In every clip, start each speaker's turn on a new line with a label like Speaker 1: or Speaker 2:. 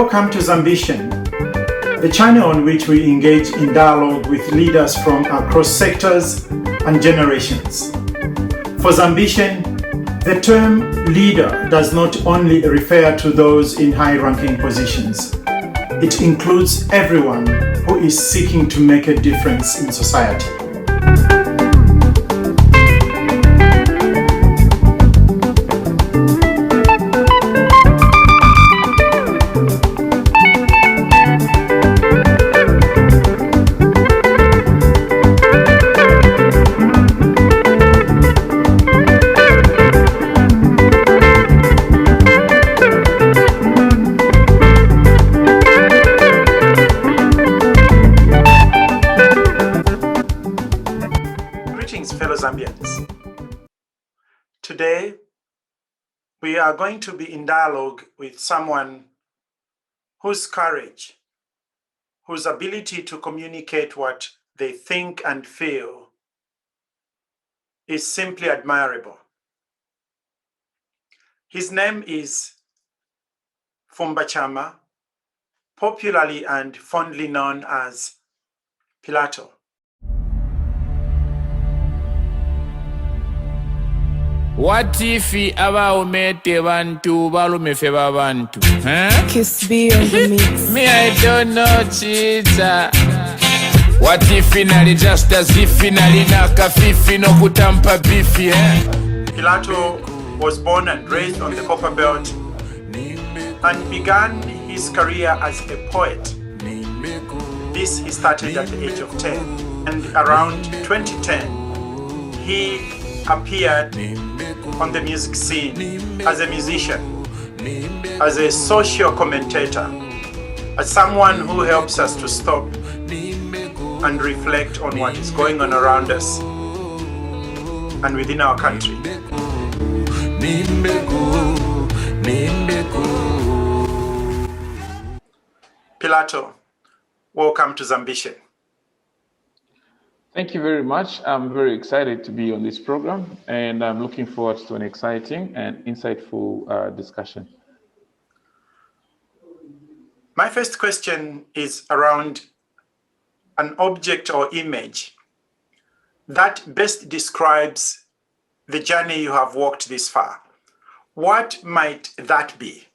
Speaker 1: Welcome to Zambition, the channel on which we engage in dialogue with leaders from across sectors and generations. For Zambition, the term leader does not only refer to those in high-ranking positions. It includes everyone who is seeking to make a difference in society. Greetings, fellow Zambians. Today, we are going to be in dialogue with someone whose courage, whose ability to communicate what they think and feel is simply admirable. His name is Fumbachama, popularly and fondly known as Pilato.
Speaker 2: What if abaumete bantu balumefe babantu?
Speaker 3: Kiss B on the mix.
Speaker 2: Me, I don't know, cheetah. What if finally just as if finally naka fifi no kutampa bifi,
Speaker 1: Pilato was born and raised on the Copper Belt and began his career as a poet. This he started at the age of 10, and around 2010 he appeared on the music scene as a musician, as a social commentator, as someone who helps us to stop and reflect on what is going on around us and within our country. Pilato, welcome to Zambition.
Speaker 4: Thank you very much. I'm very excited to be on this program, and I'm looking forward to an exciting and insightful discussion.
Speaker 1: My first question is around an object or image that best describes the journey you have walked this far. What might that be?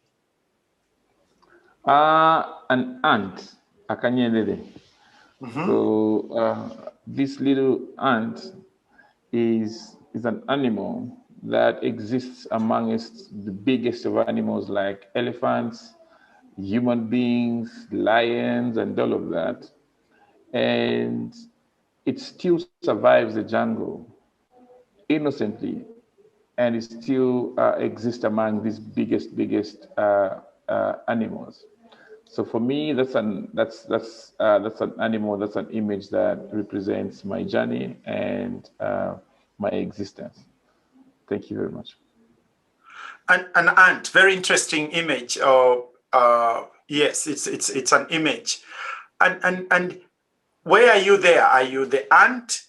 Speaker 4: An ant, akanyelele. So this little ant is an animal that exists amongst the biggest of animals like elephants, human beings, lions, and all of that. And it still survives the jungle innocently, and it still exists among these biggest animals. So for me, that's an animal, that's an image that represents my journey and my existence. Thank you very much.
Speaker 1: An ant, very interesting image. Yes, it's an image. And where are you there? Are you the ant?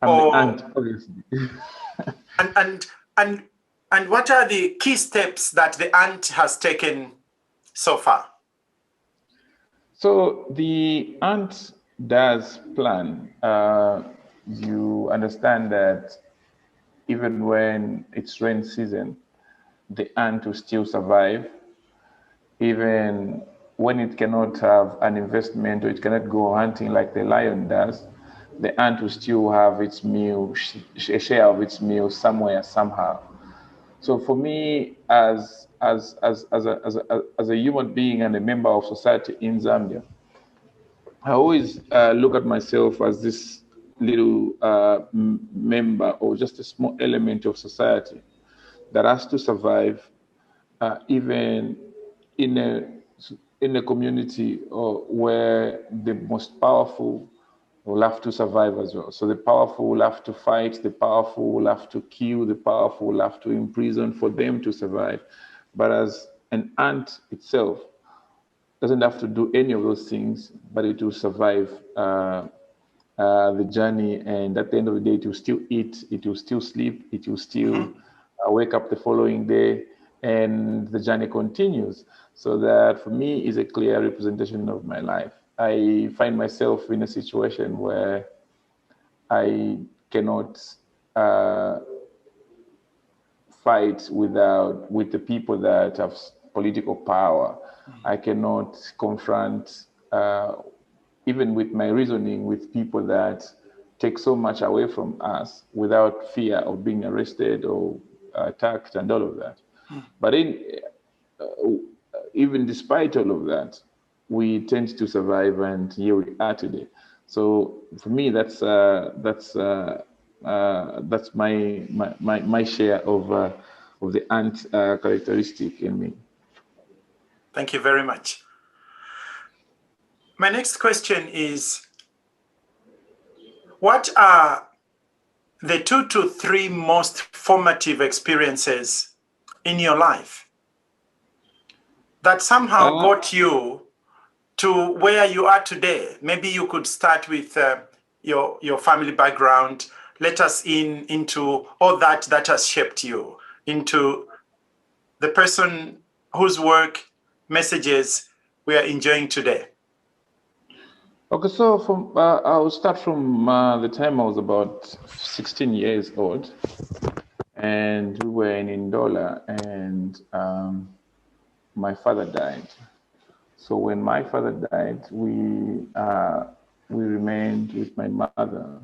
Speaker 4: I'm the ant, obviously.
Speaker 1: and what are the key steps that the ant has taken so far?
Speaker 4: So the ant does plan. You understand that even when it's rain season, the ant will still survive. Even when it cannot have an investment or it cannot go hunting like the lion does, the ant will still have its meal, a share of its meal somewhere, somehow. So for me, as a human being and a member of society in Zambia, I always look at myself as this little member or just a small element of society that has to survive, even in a community where the most powerful will have to survive as well. So the powerful will have to fight, the powerful will have to kill, the powerful will have to imprison for them to survive. But as an ant itself doesn't have to do any of those things, but it will survive the journey. And at the end of the day, it will still eat, it will still sleep, it will still wake up the following day, and the journey continues. So that for me is a clear representation of my life. I find myself in a situation where I cannot fight with the people that have political power. I cannot confront, even with my reasoning, with people that take so much away from us without fear of being arrested or attacked and all of that. But even despite all of that, we tend to survive, and here we are today. So for me, that's my share of the ant characteristic in me.
Speaker 1: Thank you very much. My next question is, what are the 2 to 3 most formative experiences in your life that somehow got you to where you are today? Maybe you could start with your family background. Let us into all that has shaped you into the person whose work, messages we are enjoying today.
Speaker 4: Okay, so I'll start from the time I was about 16 years old, and we were in Ndola, and my father died. So when my father died, we remained with my mother,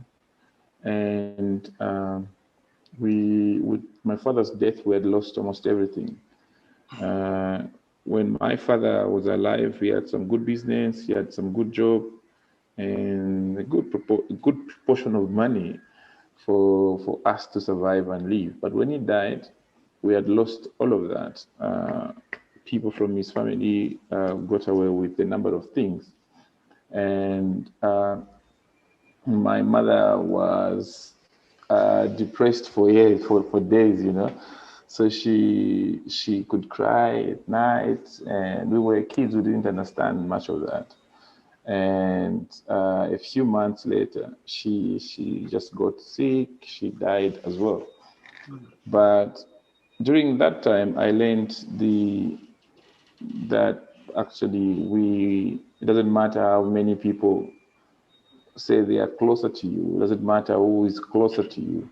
Speaker 4: and with my father's death, we had lost almost everything. When my father was alive, he had some good business, he had some good job, and a good proportion of money for us to survive and live. But when he died, we had lost all of that. People from his family got away with a number of things, and my mother was depressed for years, for days, you know. So she could cry at night, and we were kids who didn't understand much of that. And a few months later, she just got sick. She died as well. But during that time, I learned that actually it doesn't matter how many people say they are closer to you. It doesn't matter who is closer to you.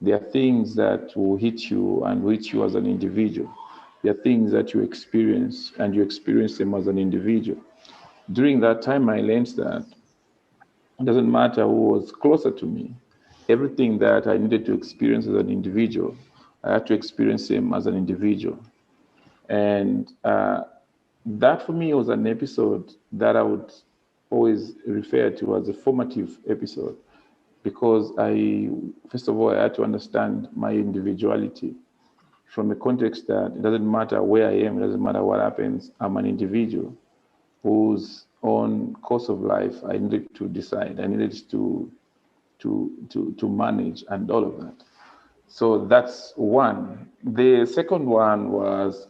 Speaker 4: There are things that will hit you and hit you as an individual. There are things that you experience, and you experience them as an individual. During that time, I learned that it doesn't matter who was closer to me. Everything that I needed to experience as an individual, I had to experience them as an individual. And that for me was an episode that I would always refer to as a formative episode, because first of all, I had to understand my individuality from a context that it doesn't matter where I am, it doesn't matter what happens, I'm an individual whose own course of life I needed to decide, I needed to manage, and all of that. So that's one. The second one was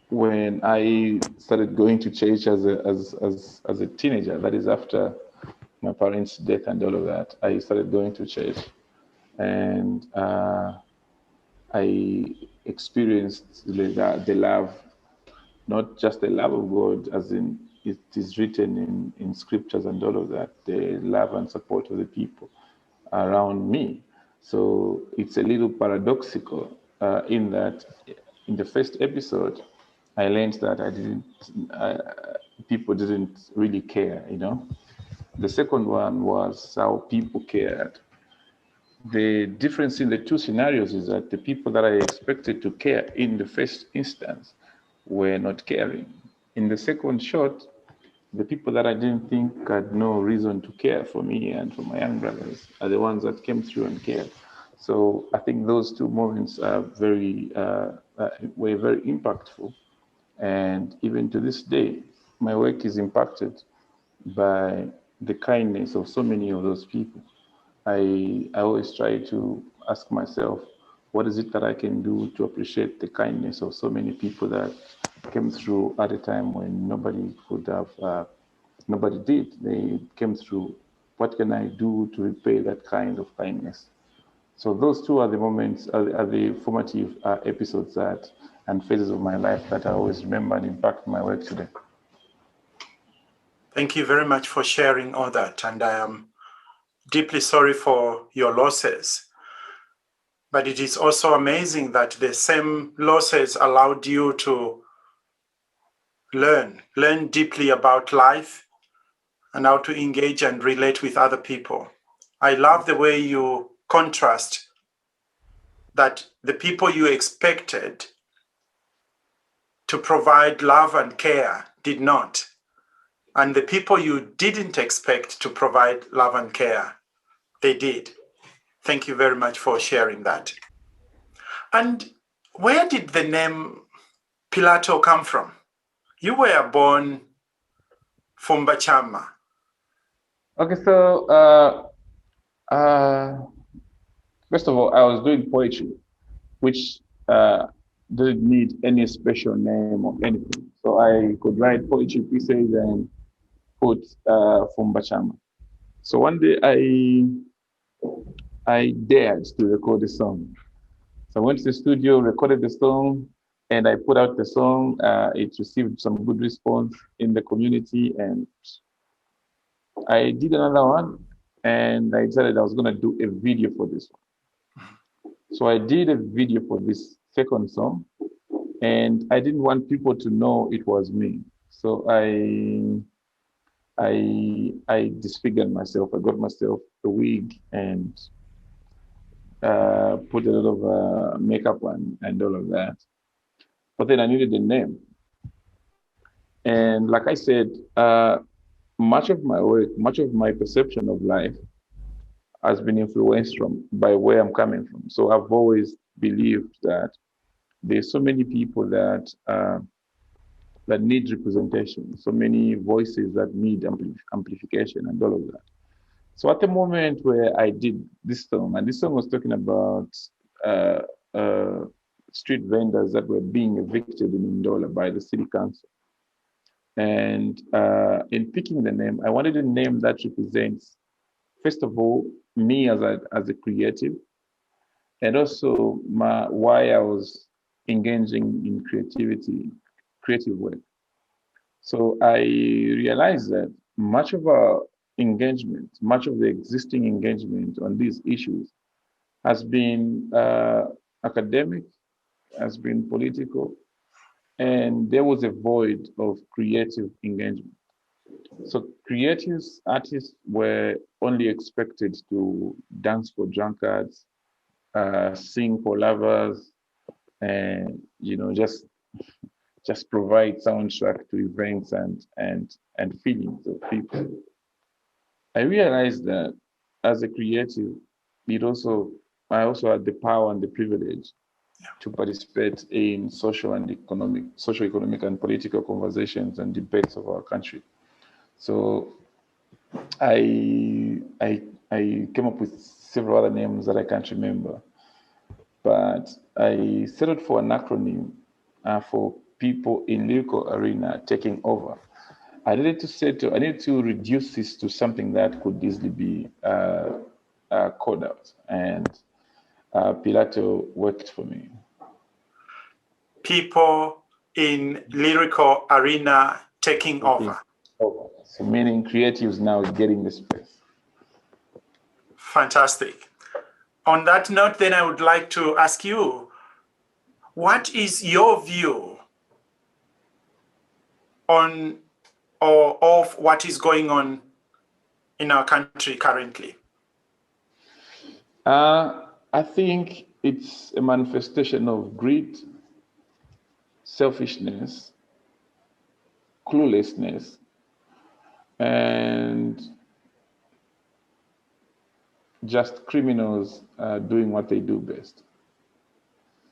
Speaker 4: when I started going to church as a teenager. That is after my parents' death and all of that. I started going to church, and I experienced the love, not just the love of God, as in it is written in scriptures and all of that, the love and support of the people around me. So it's a little paradoxical in that in the first episode, I learned that people didn't really care, you know. The second one was how people cared. The difference in the two scenarios is that the people that I expected to care in the first instance were not caring. In the second shot, the people that I didn't think had no reason to care for me and for my young brothers are the ones that came through and cared. So I think those two moments are were very impactful. And even to this day, my work is impacted by the kindness of so many of those people. I always try to ask myself, what is it that I can do to appreciate the kindness of so many people that came through at a time when nobody could have, nobody did. They came through. What can I do to repay that kind of kindness? So those two are the moments, are the formative episodes that and phases of my life that I always remember and impact my work today.
Speaker 1: Thank you very much for sharing all that. And I am deeply sorry for your losses. But it is also amazing that the same losses allowed you to learn deeply about life and how to engage and relate with other people. I love the way you contrast that the people you expected to provide love and care did not, and the people you didn't expect to provide love and care, they did. Thank you very much for sharing that. And where did the name Pilato come from? You were born Fumbachama.
Speaker 4: Okay, so first of all, I was doing poetry, which didn't need any special name or anything. So I could write poetry pieces and put Fumbachama. So one day I dared to record a song. So I went to the studio, recorded the song, and I put out the song. It received some good response in the community, and I did another one, and I decided I was going to do a video for this one. So I did a video for this second song, and I didn't want people to know it was me. So I disfigured myself. I got myself a wig and put a lot of makeup on and all of that. But then I needed a name. And like I said, much of my work, much of my perception of life has been influenced by where I'm coming from. So I've always believed that there's so many people that need representation, so many voices that need amplification and all of that. So at the moment where I did this song, and this song was talking about uh, uh, street vendors that were being evicted in Ndola by the city council. And in picking the name, I wanted a name that represents, first of all, me as a creative, and also why I was engaging in creative work. So I realized that much of our engagement, much of the existing engagement on these issues has been academic, has been political, and there was a void of creative engagement. So creatives, artists were only expected to dance for drunkards, sing for lovers, and just provide soundtrack to events and feelings of people. I realized that as a creative, I also had the power and the privilege to participate in social, economic, and political conversations and debates of our country. So I came up with several other names that I can't remember, but I settled for an acronym for people in lyrical arena taking over. I needed to reduce this to something that could easily be called out, and Pilato worked for me.
Speaker 1: People in lyrical arena taking over.
Speaker 4: So meaning creatives now getting the space.
Speaker 1: Fantastic. On that note, then I would like to ask you, what is your view on or of what is going on in our country currently?
Speaker 4: I think it's a manifestation of greed, selfishness, cluelessness, and just criminals doing what they do best.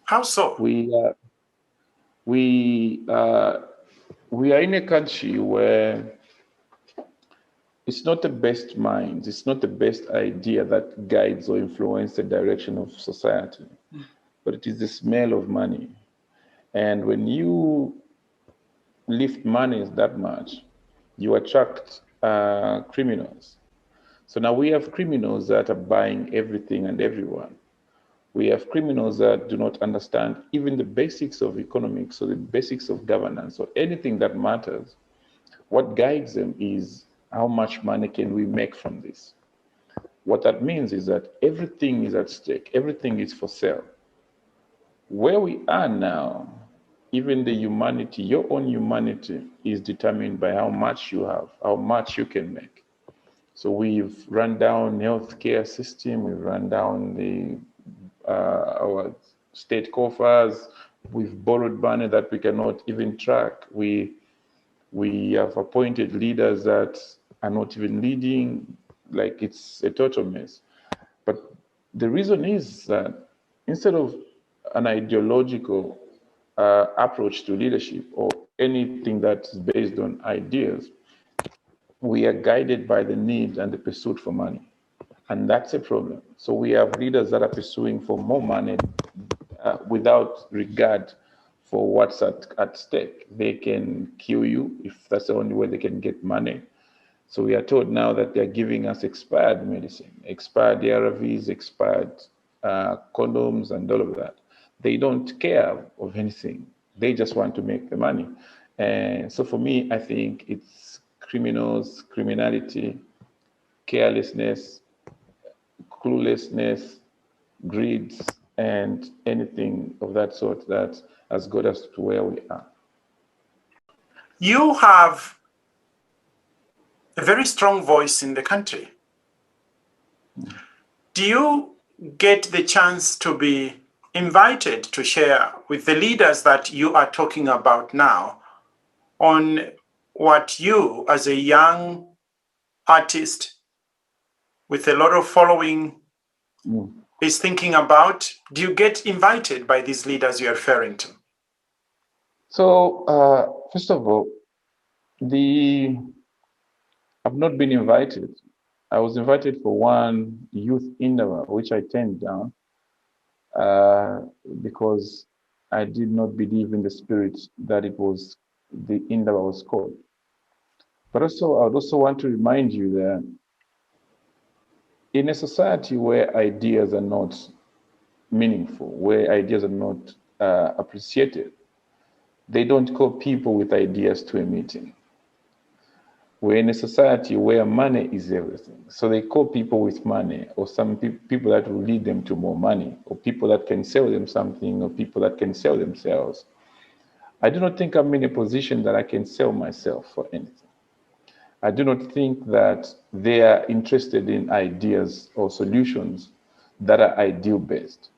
Speaker 1: How so?
Speaker 4: We are in a country where it's not the best minds, it's not the best idea that guides or influences the direction of society, but it is the smell of money. And when you lift money that much, you attract criminals. So now we have criminals that are buying everything and everyone. We have criminals that do not understand even the basics of economics or the basics of governance or anything that matters. What guides them is how much money can we make from this? What that means is that everything is at stake, everything is for sale. Where we are now, even the humanity, your own humanity, is determined by how much you have, how much you can make. So we've run down healthcare system, we've run down our state coffers, we've borrowed money that we cannot even track. We have appointed leaders that are not even leading, like it's a total mess. But the reason is that instead of an ideological approach to leadership or anything that's based on ideas, we are guided by the need and the pursuit for money. And that's a problem. So we have leaders that are pursuing for more money without regard for what's at stake. They can kill you if that's the only way they can get money. So we are told now that they're giving us expired medicine, expired ARVs, expired condoms, and all of that. They don't care of anything. They just want to make the money. And so for me, I think it's criminals, criminality, carelessness, cluelessness, greed, and anything of that sort that has got us to where we are.
Speaker 1: You have a very strong voice in the country. Do you get the chance to be invited to share with the leaders that you are talking about now on what you, as a young artist with a lot of following, is thinking about? Do you get invited by these leaders you're referring to?
Speaker 4: So, first of all, I've not been invited. I was invited for one youth Indaba, which I turned down because I did not believe in the spirit that it was the Indaba was called. But also, I would also want to remind you that in a society where ideas are not meaningful, where ideas are not appreciated, they don't call people with ideas to a meeting. We're in a society where money is everything. So they call people with money, or some people that will lead them to more money, or people that can sell them something, or people that can sell themselves. I do not think I'm in a position that I can sell myself for anything. I do not think that they are interested in ideas or solutions that are ideal based.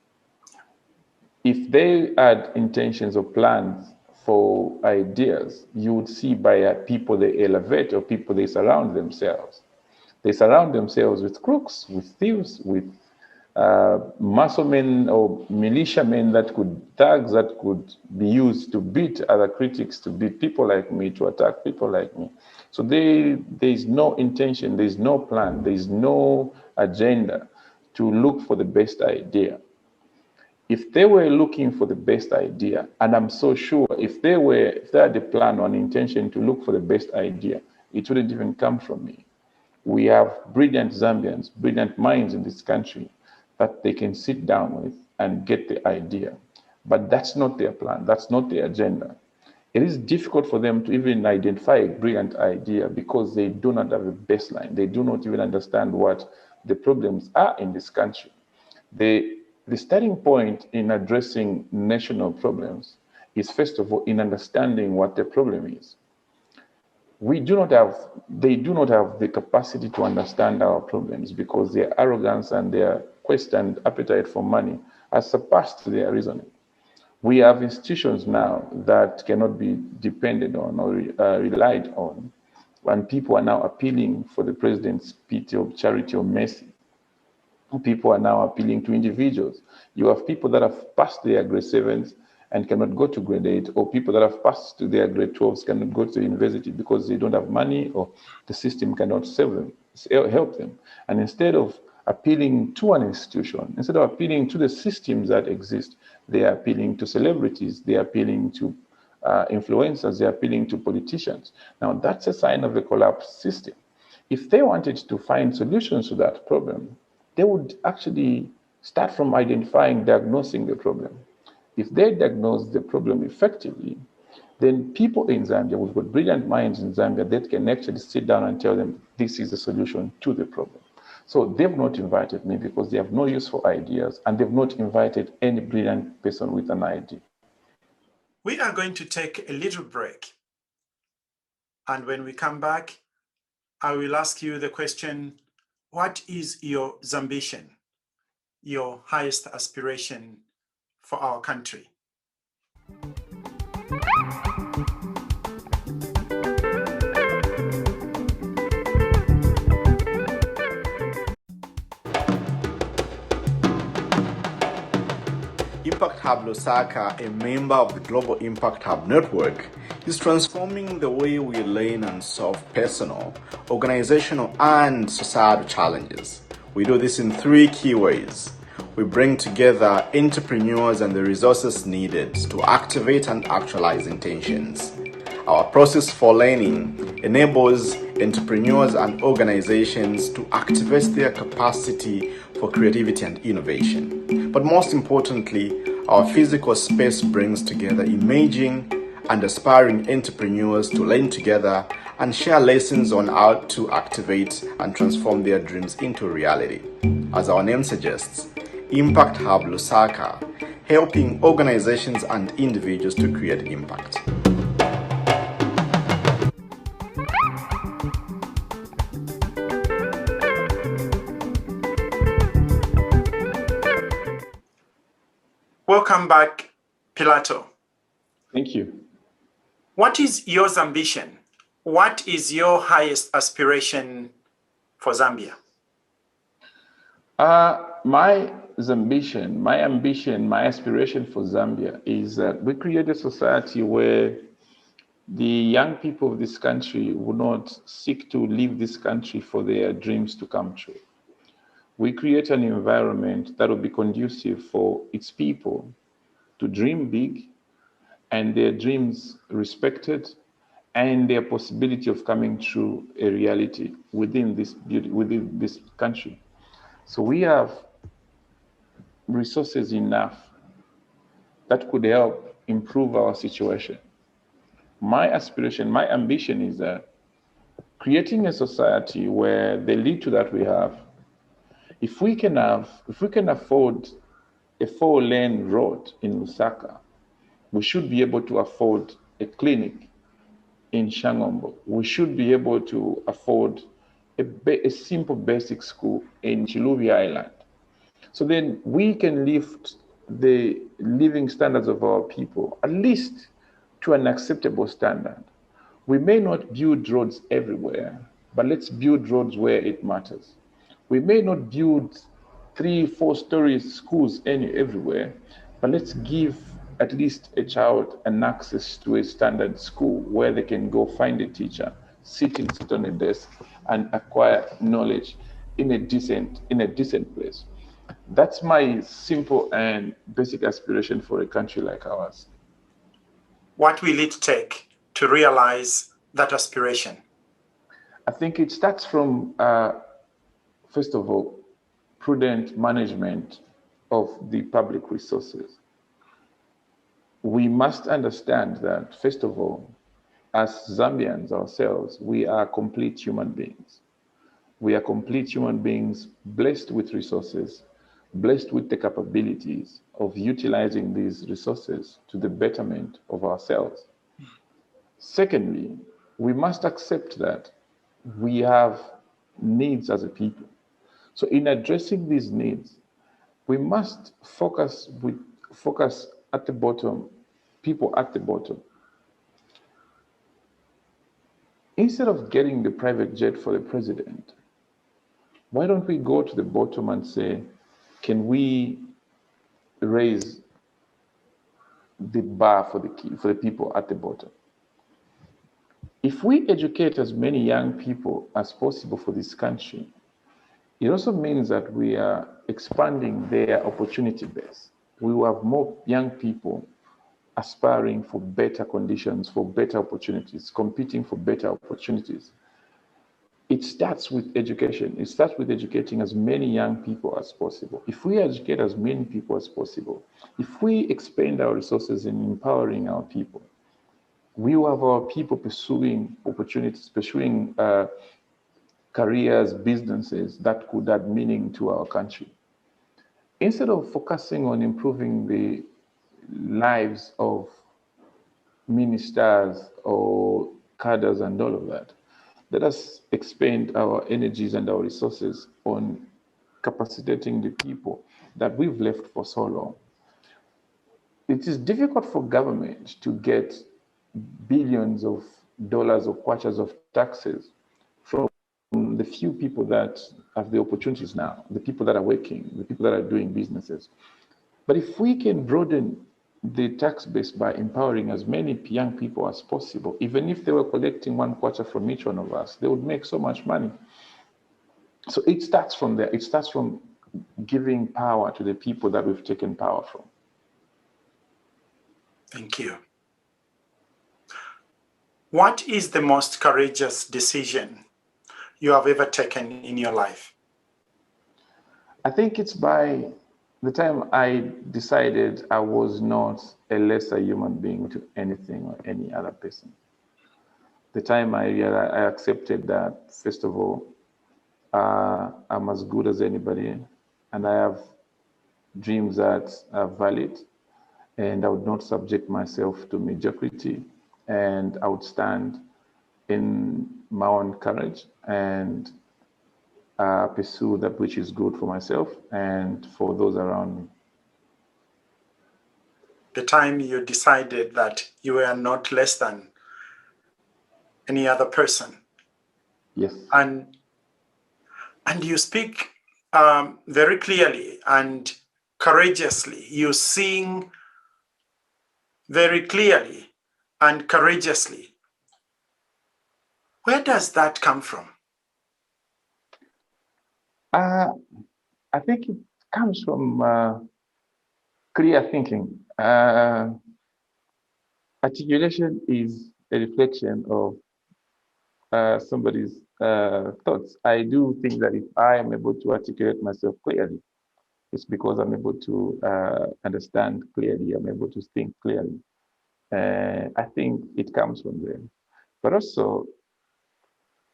Speaker 4: If they had intentions or plans for ideas, you would see by people they elevate or people they surround themselves. They surround themselves with crooks, with thieves, with muscle men or militiamen thugs that could be used to beat other critics, to beat people like me, to attack people like me. So there is no intention, there is no plan, there is no agenda to look for the best idea. If they were looking for the best idea, and I'm so sure if they had a plan or an intention to look for the best idea, it wouldn't even come from me. We have brilliant Zambians, brilliant minds in this country that they can sit down with and get the idea. But that's not their plan, that's not their agenda. It is difficult for them to even identify a brilliant idea because they do not have a baseline. They do not even understand what the problems are in this country. The starting point in addressing national problems is, first of all, in understanding what the problem is. They do not have the capacity to understand our problems because their arrogance and their quest and appetite for money has surpassed their reasoning. We have institutions now that cannot be depended on or relied on, and people are now appealing for the president's pity or charity or mercy. People are now appealing to individuals. You have people that have passed their grade 7s and cannot go to grade 8, or people that have passed to their grade 12s cannot go to university because they don't have money or the system cannot help them. And instead of appealing to an institution, instead of appealing to the systems that exist, they are appealing to celebrities, they are appealing to influencers, they are appealing to politicians. Now that's a sign of a collapsed system. If they wanted to find solutions to that problem, they would actually Start from identifying, diagnosing the problem. If they diagnose the problem effectively, then people in Zambia, we've got brilliant minds in Zambia that can actually sit down and tell them this is the solution to the problem. So they've not invited me because they have no use for ideas, and they've not invited any brilliant person with an idea.
Speaker 1: We are going to take a little break. And when we come back, I will ask you the question, what is your Zambition, your highest aspiration for our country?
Speaker 5: Impact Hub Lusaka, a member of the Global Impact Hub Network, is transforming the way we learn and solve personal, organizational, and societal challenges. We do this in 3 key ways. We bring together entrepreneurs and the resources needed to activate and actualize intentions. Our process for learning enables entrepreneurs and organizations to activate their capacity for creativity and innovation. But most importantly, our physical space brings together emerging and aspiring entrepreneurs to learn together and share lessons on how to activate and transform their dreams into reality. As our name suggests, Impact Hub Lusaka, helping organizations and individuals to create impact.
Speaker 1: Welcome back, Pilato.
Speaker 4: Thank you.
Speaker 1: What is your ambition? What is your highest aspiration for Zambia?
Speaker 4: My ambition, my aspiration for Zambia is that we create a society where the young people of this country will not seek to leave this country for their dreams to come true. We create an environment that will be conducive for its people to dream big and their dreams respected and their possibility of coming true a reality within this country. So we have resources enough that could help improve our situation. My aspiration, my ambition is that creating a society where the little that we have, if we can afford a 4-lane road in Lusaka, we should be able to afford a clinic in Shangombo. We should be able to afford a simple basic school in Chilubi Island. So then we can lift the living standards of our people, at least to an acceptable standard. We may not build roads everywhere, but let's build roads where it matters. We may not build 3-4-story schools everywhere, but let's give at least a child an access to a standard school where they can go find a teacher, sit on a desk, and acquire knowledge in a decent place. That's my simple and basic aspiration for a country like ours.
Speaker 1: What will it take to realize that aspiration?
Speaker 4: I think it starts from, first of all, prudent management of the public resources. We must understand that, first of all, as Zambians ourselves, we are complete human beings. We are complete human beings blessed with resources, blessed with the capabilities of utilizing these resources to the betterment of ourselves. Secondly, we must accept that we have needs as a people. So in addressing these needs, we must focus at the bottom, people at the bottom. Instead of getting the private jet for the president, why don't we go to the bottom and say, can we raise the bar for the people at the bottom? If we educate as many young people as possible for this country, it also means that we are expanding their opportunity base. We will have more young people aspiring for better conditions, for better opportunities, competing for better opportunities. it starts with education. It starts with educating as many young people as possible. If we educate as many people as possible, if we expend our resources in empowering our people, we will have our people pursuing opportunities, pursuing careers, businesses that could add meaning to our country. Instead of focusing on improving the lives of ministers or cadres and all of that, let us expend our energies and our resources on capacitating the people that we've left for so long. It is difficult for government to get billions of dollars or kwachas of taxes from the few people that have the opportunities now, the people that are working, the people that are doing businesses. But if we can broaden the tax base by empowering as many young people as possible, even if they were collecting one kwacha from each one of us, they would make so much money. So it starts from there. It starts from giving power to the people that we've taken power from.
Speaker 1: Thank you. What is the most courageous decision you have ever taken in your life?
Speaker 4: I think it's by the time I decided I was not a lesser human being to anything or any other person. The time I accepted that, first of all, I'm as good as anybody, and I have dreams that are valid, and I would not subject myself to mediocrity, and I would stand in my own courage and pursue that which is good for myself and for those around me.
Speaker 1: The time you decided that you were not less than any other person.
Speaker 4: Yes.
Speaker 1: And you speak very clearly and courageously. You sing very clearly and courageously. Where does that come from?
Speaker 4: I think it comes from clear thinking. Articulation is a reflection of somebody's thoughts. I do think that if I am able to articulate myself clearly, it's because I'm able to understand clearly, I'm able to think clearly. I think it comes from there. But also,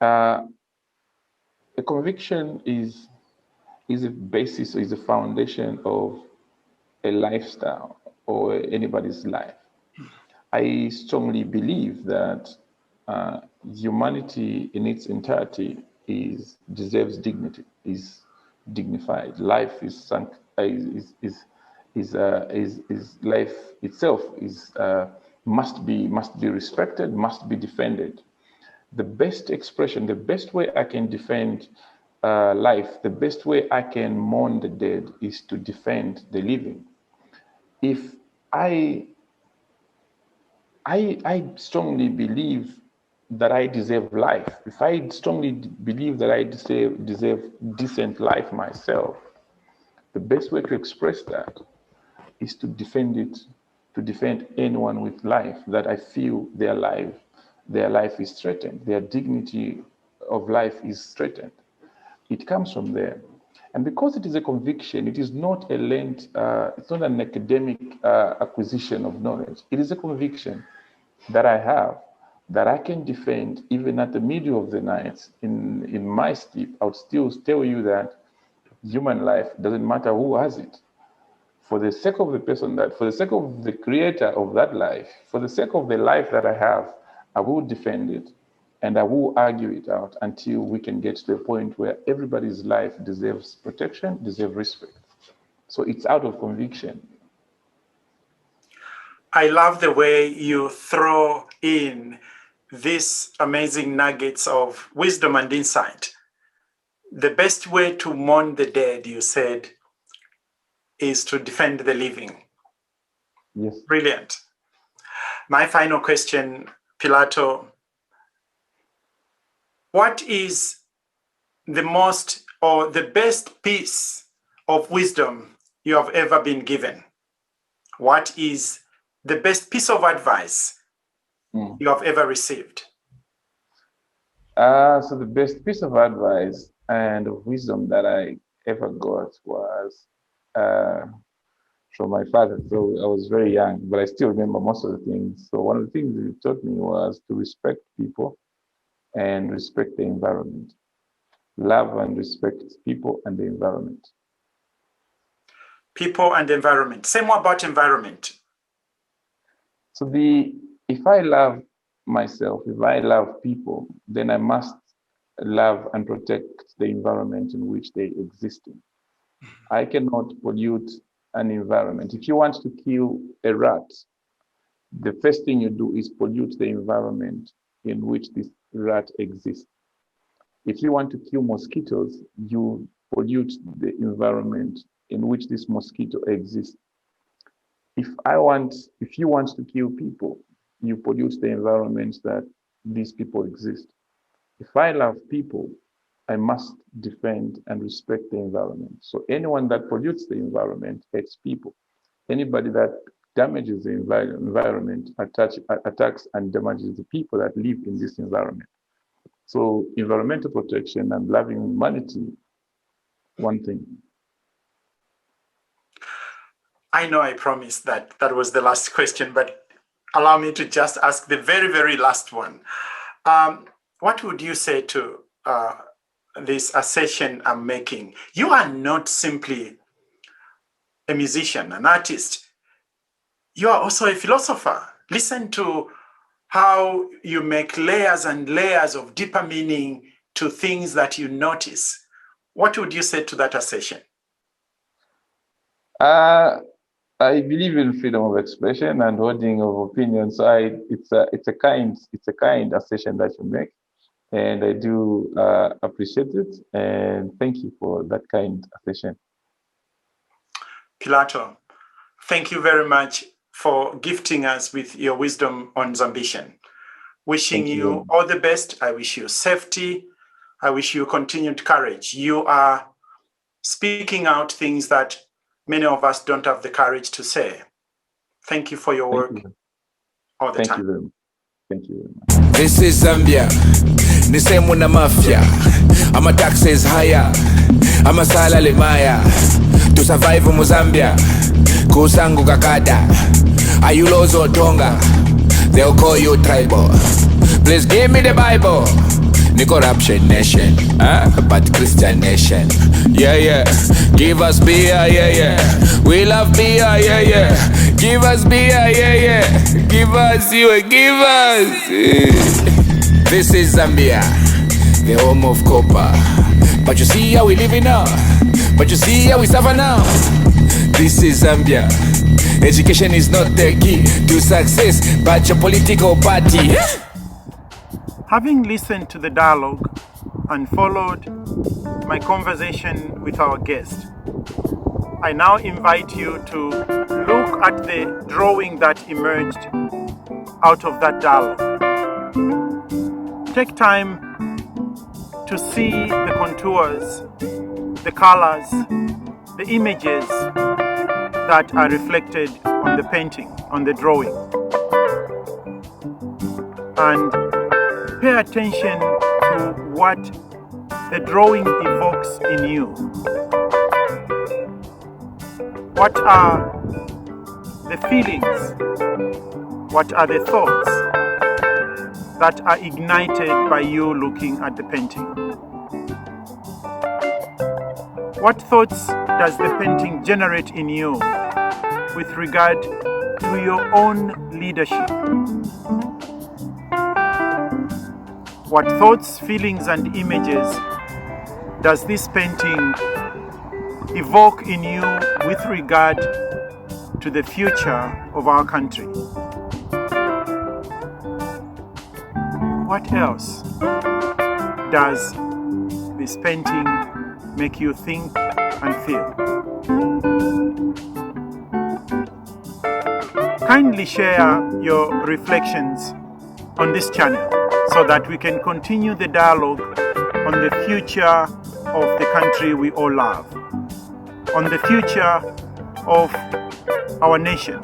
Speaker 4: a conviction is a basis, is a foundation of a lifestyle or anybody's life. I strongly believe that humanity in its entirety deserves dignity, is dignified. Life is life itself must be respected, must be defended. The best expression, the best way I can defend life, the best way I can mourn the dead is to defend the living. If I strongly believe that I deserve life, if I strongly believe that I deserve decent life myself, the best way to express that is to defend it, to defend anyone with life that I feel their life is threatened, their dignity of life is threatened. It comes from there. And because it is a conviction, it is not it's not an academic acquisition of knowledge. It is a conviction that I have that I can defend even at the middle of the night in my sleep. I would still tell you that human life doesn't matter who has it. For the sake of the person for the sake of the creator of that life, for the sake of the life that I have, I will defend it and I will argue it out until we can get to a point where everybody's life deserves protection, deserves respect. So it's out of conviction.
Speaker 1: I love the way you throw in these amazing nuggets of wisdom and insight. The best way to mourn the dead, you said, is to defend the living.
Speaker 4: Yes.
Speaker 1: Brilliant. My final question, Pilato, what is the most or the best piece of wisdom you have ever been given? What is the best piece of advice you have ever received?
Speaker 4: So the best piece of advice and of wisdom that I ever got was from my father. So I was very young, but I still remember most of the things. So one of the things he taught me was to respect people and respect the environment. Love and respect people and the environment.
Speaker 1: People and environment. Say more about environment.
Speaker 4: So if I love myself, if I love people, then I must love and protect the environment in which they exist in. I cannot pollute an environment. If you want to kill a rat, the first thing you do is pollute the environment in which this rat exists. If you want to kill mosquitoes, you pollute the environment in which this mosquito exists. If you want to kill people, you pollute the environment that these people exist. If I love people, I must defend and respect the environment. So anyone that pollutes the environment hates people. Anybody that damages the environment attacks and damages the people that live in this environment. So environmental protection and loving humanity, one thing.
Speaker 1: I know I promised that was the last question, but allow me to just ask the very, very last one. What would you say to this assertion I'm making? You are not simply a musician, an artist. You are also a philosopher. Listen to how you make layers and layers of deeper meaning to things that you notice. What would you say to that assertion?
Speaker 4: I believe in freedom of expression and holding of opinion. So it's a kind assertion that you make, and I do appreciate it. And thank you for that kind assertion.
Speaker 1: Pilato, thank you very much for gifting us with your wisdom on Zambition. Wishing you all the best. I wish you safety. I wish you continued courage. You are speaking out things that many of us don't have the courage to say. Thank you for your work all the time.
Speaker 4: Thank you very much. Thank you very much.
Speaker 2: This is Zambia. Nisemu na mafia. Our taxes higher. Our salary maya. To survive mu Zambia. Kusangu kakada. Ayulozo tonga. They'll call you tribal. Please give me the Bible. Ni corruption nation, but Christian nation. Yeah. Give us beer, yeah. We love beer, yeah. Give us beer, yeah. Give us, give us. This is Zambia, the home of copper. But you see how we living now. But you see how we suffer now. This is Zambia. Education is not the key to success, but your political party.
Speaker 1: Having listened to the dialogue and followed my conversation with our guest, I now invite you to look at the drawing that emerged out of that dialogue. Take time to see the contours, the colors, the images that are reflected on the painting, on the drawing. And pay attention to what the drawing evokes in you. What are the feelings? What are the thoughts that are ignited by you looking at the painting? What thoughts does the painting generate in you with regard to your own leadership? What thoughts, feelings, and images does this painting evoke in you with regard to the future of our country? What else does this painting make you think and feel? Kindly share your reflections on this channel so that we can continue the dialogue on the future of the country we all love, on the future of our nation.